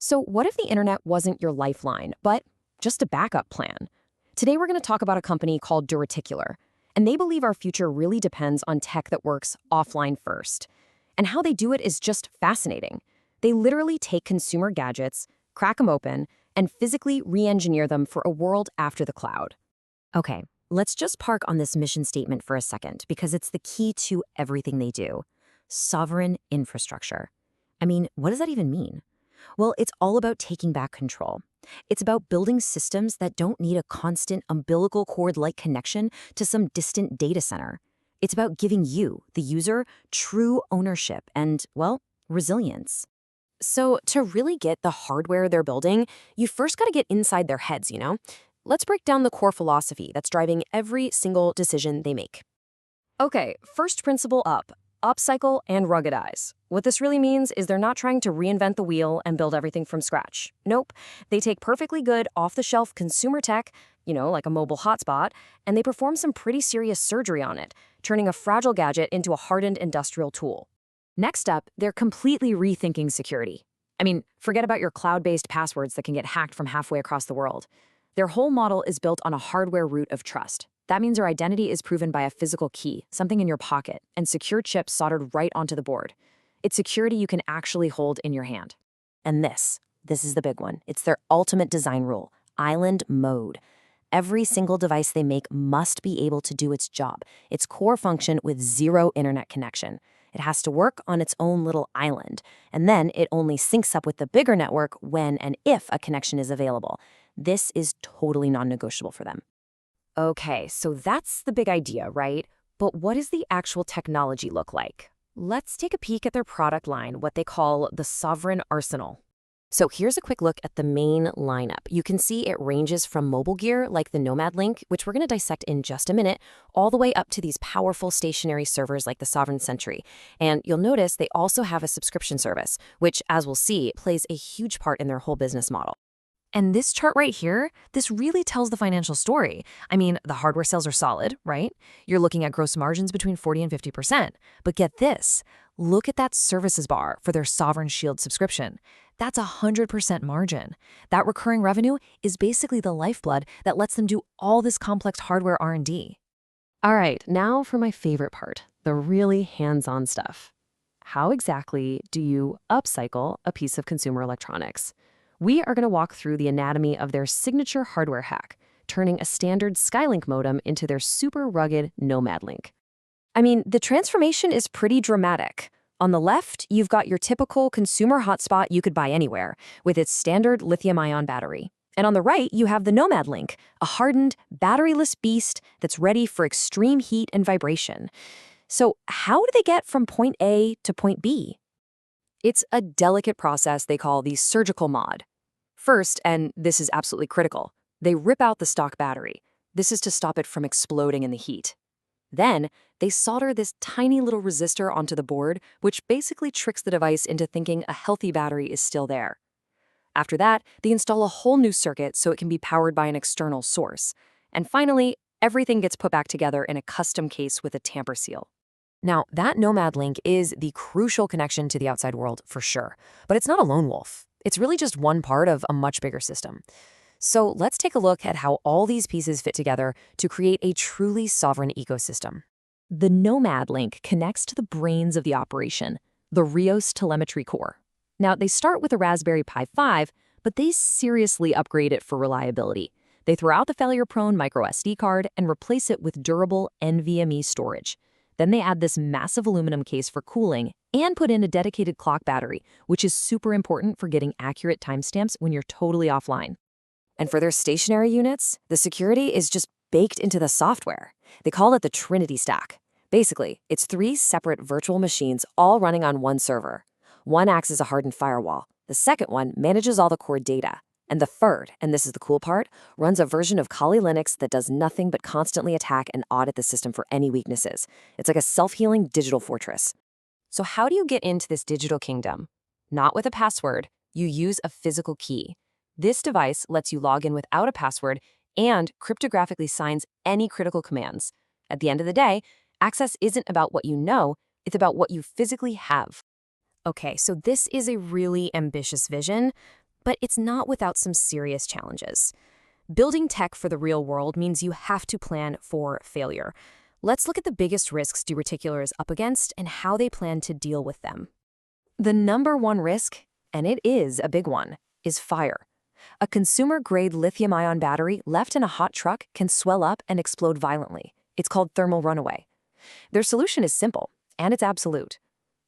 So what if the internet wasn't your lifeline, but just a backup plan? Today we're going to talk about a company called DeReticular, and they believe our future really depends on tech that works offline first. And how they do it is just fascinating. They literally take consumer gadgets, crack them open, and physically re-engineer them for a world after the cloud. Okay, let's just park on this mission statement for a second because it's the key to everything they do. Sovereign infrastructure. I mean, what does that even mean? Well, it's all about taking back control. It's about building systems that don't need a constant umbilical cord-like connection to some distant data center. It's about giving you, the user, true ownership and, well, resilience. So to really get the hardware they're building, you first got to get inside their heads, you know? Let's break down the core philosophy that's driving every single decision they make. Okay, first principle up. Upcycle and ruggedize. What this really means is they're not trying to reinvent the wheel and build everything from scratch. Nope. They take perfectly good off-the-shelf consumer tech, like a mobile hotspot, and they perform some pretty serious surgery on it, turning a fragile gadget into a hardened industrial tool. Next up, they're completely rethinking security. I mean, forget about your cloud-based passwords that can get hacked from halfway across the world. Their whole model is built on a hardware root of trust. That means your identity is proven by a physical key, something in your pocket, and secure chips soldered right onto the board. It's security you can actually hold in your hand. And this is the big one. It's their ultimate design rule, island mode. Every single device they make must be able to do its job, its core function with zero internet connection. It has to work on its own little island, and then it only syncs up with the bigger network when and if a connection is available. This is totally non-negotiable for them. Okay, so that's the big idea, right? But what does the actual technology look like? Let's take a peek at their product line, what they call the Sovereign Arsenal. So here's a quick look at the main lineup. You can see it ranges from mobile gear like the Nomad Link, which we're going to dissect in just a minute, all the way up to these powerful stationary servers like the Sovereign Sentry. And you'll notice they also have a subscription service, which, as we'll see, plays a huge part in their whole business model. And this chart right here, this really tells the financial story. I mean, the hardware sales are solid, right? You're looking at gross margins between 40 and 50%. But get this, look at that services bar for their Sovereign Shield subscription. That's 100% margin. That recurring revenue is basically the lifeblood that lets them do all this complex hardware R&D. All right, now for my favorite part, the really hands-on stuff. How exactly do you upcycle a piece of consumer electronics? We are going to walk through the anatomy of their signature hardware hack, turning a standard Skylink modem into their super rugged Nomad Link. I mean, the transformation is pretty dramatic. On the left, you've got your typical consumer hotspot you could buy anywhere, with its standard lithium-ion battery. And on the right, you have the Nomad Link, a hardened, batteryless beast that's ready for extreme heat and vibration. So how do they get from point A to point B? It's a delicate process they call the surgical mod. First, and this is absolutely critical, they rip out the stock battery. This is to stop it from exploding in the heat. Then, they solder this tiny little resistor onto the board, which basically tricks the device into thinking a healthy battery is still there. After that, they install a whole new circuit so it can be powered by an external source. And finally, everything gets put back together in a custom case with a tamper seal. Now, that Nomad Link is the crucial connection to the outside world for sure, but it's not a lone wolf. It's really just one part of a much bigger system. So let's take a look at how all these pieces fit together to create a truly sovereign ecosystem. The Nomad Link connects to the brains of the operation, the RIOS telemetry core. Now, they start with a Raspberry Pi 5, but they seriously upgrade it for reliability. They throw out the failure-prone microSD card and replace it with durable NVMe storage. Then they add this massive aluminum case for cooling and put in a dedicated clock battery, which is super important for getting accurate timestamps when you're totally offline. And for their stationary units, the security is just baked into the software. They call it the Trinity Stack. Basically, it's 3 separate virtual machines all running on one server. One acts as a hardened firewall. The second one manages all the core data. And the third, and this is the cool part, runs a version of Kali Linux that does nothing but constantly attack and audit the system for any weaknesses. It's like a self-healing digital fortress. So how do you get into this digital kingdom? Not with a password. You use a physical key. This device lets you log in without a password and cryptographically signs any critical commands. At the end of the day, access isn't about what you know, it's about what you physically have. Okay, so this is a really ambitious vision, But it's not without some serious challenges. Building tech for the real world means you have to plan for failure. Let's look at the biggest risks DeReticular is up against and how they plan to deal with them. The number one risk, and it is a big one, is fire. A consumer-grade lithium-ion battery left in a hot truck can swell up and explode violently. It's called thermal runaway. Their solution is simple, and it's absolute.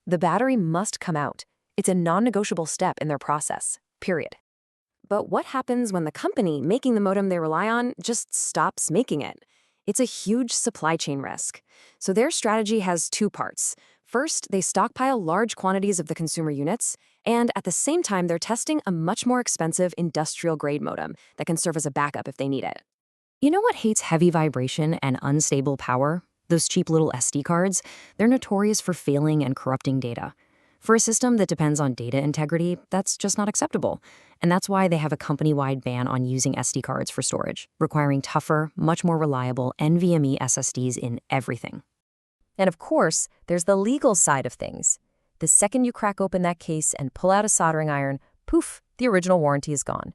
The battery must come out. It's a non-negotiable step in their process, period. But what happens when the company making the modem they rely on just stops making it? It's a huge supply chain risk. So their strategy has two parts. First, they stockpile large quantities of the consumer units, and at the same time, they're testing a much more expensive industrial-grade modem that can serve as a backup if they need it. You know what hates heavy vibration and unstable power? Those cheap little SD cards? They're notorious for failing and corrupting data. For a system that depends on data integrity, that's just not acceptable. And that's why they have a company-wide ban on using SD cards for storage, requiring tougher, much more reliable NVMe SSDs in everything. And of course, there's the legal side of things. The second you crack open that case and pull out a soldering iron, poof, the original warranty is gone.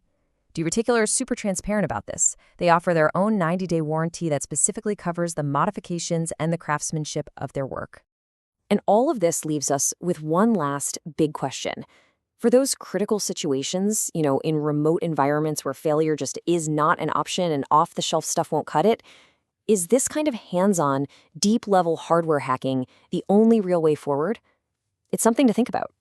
DeReticular is super transparent about this. They offer their own 90-day warranty that specifically covers the modifications and the craftsmanship of their work. And all of this leaves us with one last big question. For those critical situations, in remote environments where failure just is not an option and off-the-shelf stuff won't cut it, is this kind of hands-on, deep-level hardware hacking the only real way forward? It's something to think about.